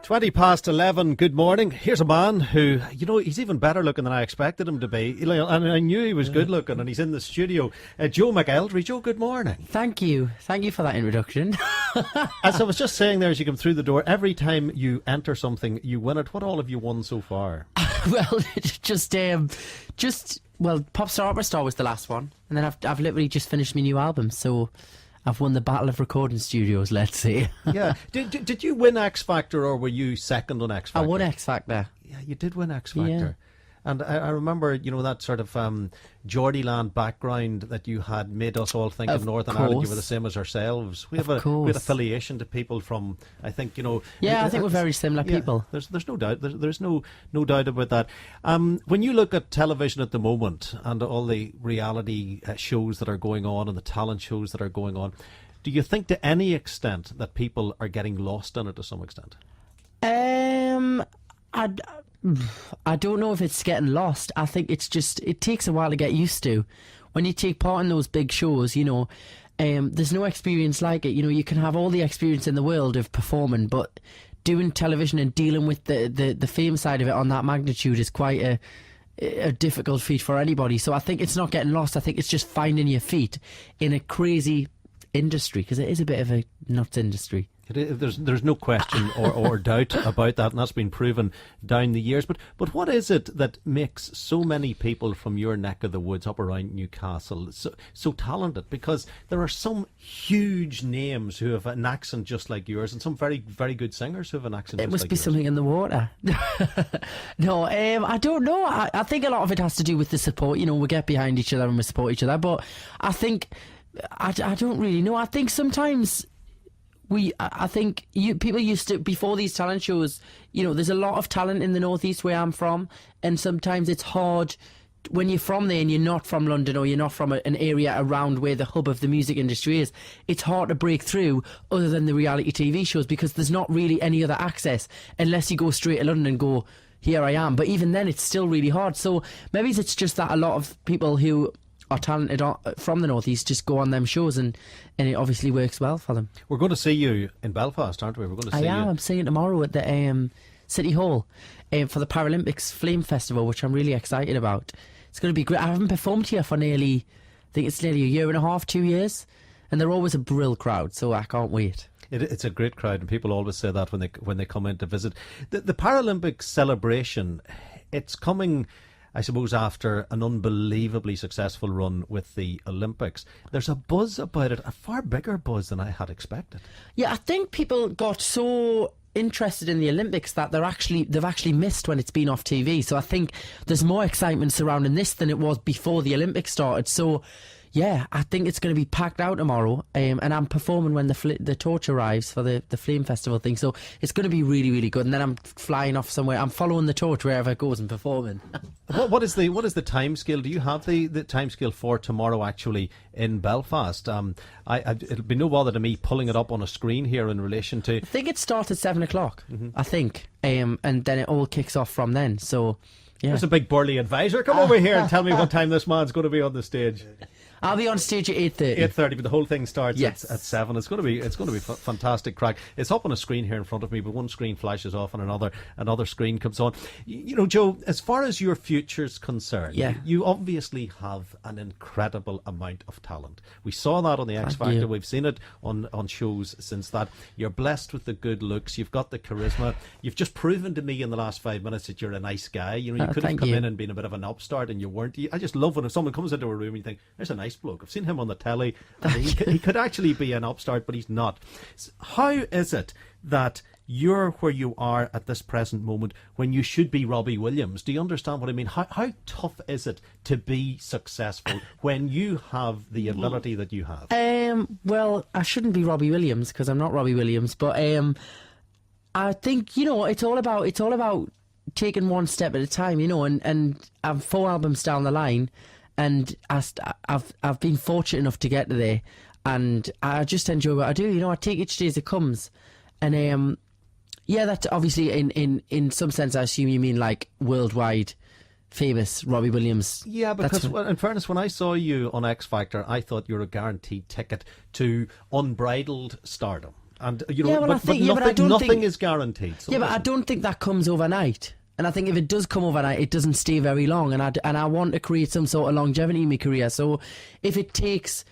20 past 11, good morning. Here's a man who, he's even better looking than I expected him to be. And I knew he was good looking, and he's in the studio. Joe McElderry. Joe, good morning. Thank you. Thank you for that introduction. As I was just saying there as you come through the door, every time you enter something, you win it. What all have you won so far? Well, Pop Star Opera Star was the last one. And then I've literally just finished my new album, so I've won the Battle of Recording Studios, let's say. Yeah. Did you win X Factor, or were you second on X Factor? I won X Factor. Yeah, you did win X Factor. Yeah. And I remember, that sort of Geordieland background that you had made us all think of Northern Ireland. You were the same as ourselves. We have affiliation to people from, I think, Yeah, I think we're very similar people. There's no doubt. There's no doubt about that. When you look at television at the moment and all the reality shows that are going on and the talent shows that are going on, do you think to any extent that people are getting lost in it to some extent? I don't know if it's getting lost. I think it's just, it takes a while to get used to. When you take part in those big shows, there's no experience like it. You can have all the experience in the world of performing, but doing television and dealing with the fame side of it on that magnitude is quite a difficult feat for anybody. So I think it's not getting lost. I think it's just finding your feet in a crazy industry, because it is a bit of a nuts industry. There's no question or doubt about that, and that's been proven down the years. But what is it that makes so many people from your neck of the woods up around Newcastle so talented? Because there are some huge names who have an accent just like yours, and some very, very good singers who have an accent just like yours. It must be something in the water. No, I don't know. I think a lot of it has to do with the support. We get behind each other and we support each other. But I think, I don't really know. I think sometimes... people used to, before these talent shows, there's a lot of talent in the northeast where I'm from, and sometimes it's hard when you're from there and you're not from London, or you're not from an area around where the hub of the music industry is. It's hard to break through other than the reality TV shows, because there's not really any other access unless you go straight to London and go, here I am. But even then, it's still really hard. So maybe it's just that a lot of people who are talented from the northeast just go on them shows, and it obviously works well for them. We're going to see you in Belfast, aren't we? We're going to see you. I'm seeing it tomorrow at the City Hall for the Paralympics Flame Festival, which I'm really excited about. It's going to be great. I haven't performed here for nearly a year and a half, 2 years, and they're always a brill crowd, so I can't wait. It's a great crowd, and people always say that when they come in to visit. The Paralympic celebration, it's coming, I suppose, after an unbelievably successful run with the Olympics. There's a buzz about it, a far bigger buzz than I had expected. Yeah, I think people got so interested in the Olympics that they've actually missed when it's been off TV. So I think there's more excitement surrounding this than it was before the Olympics started. So yeah, I think it's going to be packed out tomorrow, and I'm performing when the torch arrives for the Flame Festival thing, so it's going to be really, really good. And then I'm flying off somewhere. I'm following the torch wherever it goes and performing. What is the time scale? Do you have the time scale for tomorrow actually in Belfast? It'll be no bother to me pulling it up on a screen here in relation to... I think it starts at 7 o'clock, I think, and then it all kicks off from then, so... Yeah. There's a big burly advisor. Come over here and tell me what time this man's going to be on the stage. I'll be on stage at 8:30. 8:30, but the whole thing starts yes. at 7. It's going to be fantastic crack. It's up on a screen here in front of me, but one screen flashes off and another screen comes on. Joe, as far as your future's concerned, you obviously have an incredible amount of talent. We saw that on the X Factor. We've seen it on shows since that. You're blessed with the good looks. You've got the charisma. You've just proven to me in the last 5 minutes that you're a nice guy. You could have come in and been a bit of an upstart, and you weren't. I just love when someone comes into a room and you think, there's a nice bloke. I've seen him on the telly. He could actually be an upstart, but he's not. How is it that you're where you are at this present moment when you should be Robbie Williams? Do you understand what I mean? How tough is it to be successful when you have the ability that you have? Well, I shouldn't be Robbie Williams because I'm not Robbie Williams, but I think it's all about taking one step at a time, and I'm 4 albums down the line. And I've been fortunate enough to get to there, and I just enjoy what I do. I take each day as it comes, and that obviously in some sense I assume you mean like worldwide famous Robbie Williams. Yeah, because in fairness, when I saw you on X Factor, I thought you were a guaranteed ticket to unbridled stardom. And nothing is guaranteed. So but I don't think that comes overnight. And I think if it does come overnight, it doesn't stay very long. And I want to create some sort of longevity in my career. So if it takes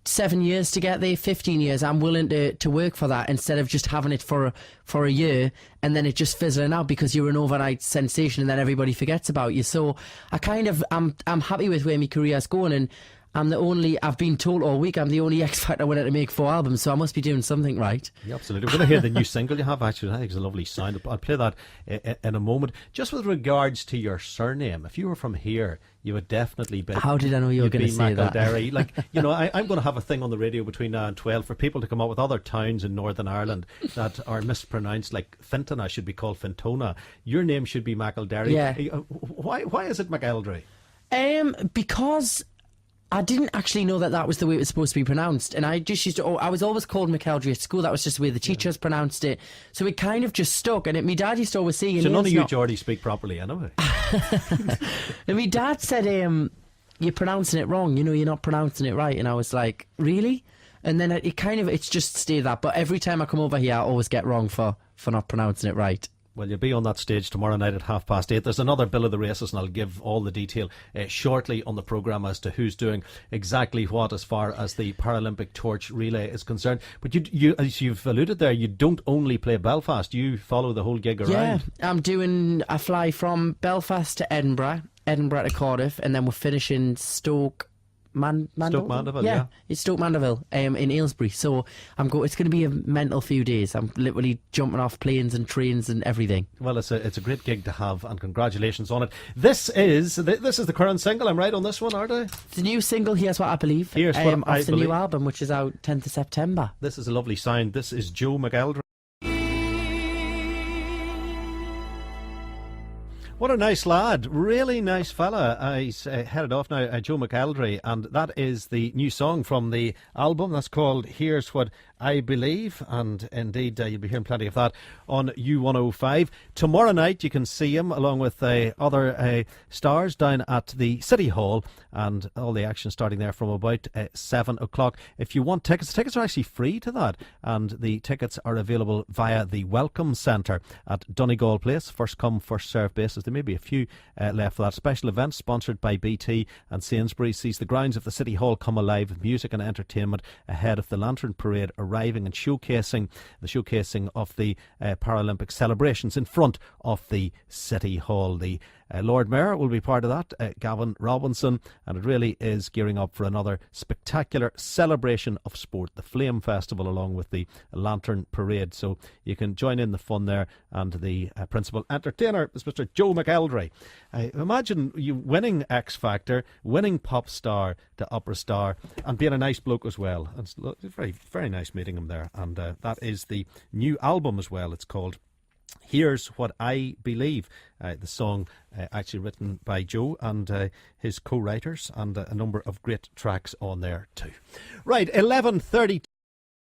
7 years to get there, 15 years, I'm willing to work for that instead of just having it for a year and then it just fizzling out because you're an overnight sensation and then everybody forgets about you. So I'm happy with where my career's going, and I've been told all week I'm the only X Factor winner to make 4 albums, so I must be doing something right. Yeah, absolutely. We're going to hear the new single you have, actually. I think it's a lovely sound. I'll play that in a moment. Just with regards to your surname, if you were from here, you would definitely be... How did I know you were going to say McElderry. that? Like, I'm going to have a thing on the radio between now and 12 for people to come up with other towns in Northern Ireland that are mispronounced, like Fintona should be called Fintona. Your name should be McElderry. Yeah. Why is it McElderry? Because I didn't actually know that was the way it was supposed to be pronounced, and I just used to. I was always called McElderry at school. That was just the way the teachers pronounced it. So it kind of just stuck. And my dad used to always say, "So none of you Geordie speak properly, anyway." And my dad said, "You're pronouncing it wrong. You're not pronouncing it right." And I was like, "Really?" And then it's just stayed that. But every time I come over here, I always get wrong for not pronouncing it right. Well, you'll be on that stage tomorrow night at 8:30. There's another bill of the races, and I'll give all the detail shortly on the programme as to who's doing exactly what as far as the Paralympic torch relay is concerned. But you, as you've alluded there, you don't only play Belfast, you follow the whole gig around. Yeah, I fly from Belfast to Edinburgh to Cardiff, and then we're finishing Stoke Mandeville, yeah. It's Stoke Mandeville in Aylesbury. So it's going to be a mental few days. I'm literally jumping off planes and trains and everything. Well, it's a great gig to have, and congratulations on it. This is the current single. I'm right on this one, aren't I? The new single, Here's What I Believe. Here's What I Believe. Off the new album, which is out 10th of September. This is a lovely sound. This is Joe McElderry. What a nice lad, really nice fella. He's headed off now, Joe McElderry, and that is the new song from the album. That's called Here's What I Believe, and indeed you'll be hearing plenty of that on U105. Tomorrow night you can see him along with other stars down at the City Hall, and all the action starting there from about 7 o'clock. If you want tickets are actually free to that, and the tickets are available via the Welcome Centre at Donegal Place. First come, first served basis. There may be a few left for that. Special event sponsored by BT and Sainsbury's sees the grounds of the City Hall come alive with music and entertainment ahead of the Lantern Parade arriving and showcasing of the Paralympic celebrations in front of the City Hall. The Lord Mayor will be part of that, Gavin Robinson, and it really is gearing up for another spectacular celebration of sport, the Flame Festival along with the Lantern Parade. So you can join in the fun there, and the principal entertainer is Mr. Joe McElderry. Imagine you winning X Factor, winning pop star to opera star, and being a nice bloke as well. It's very, very nice meeting him there, and that is the new album as well. It's called Here's What I Believe. The song actually written by Joe and his co-writers, and a number of great tracks on there too. Right, 11:30.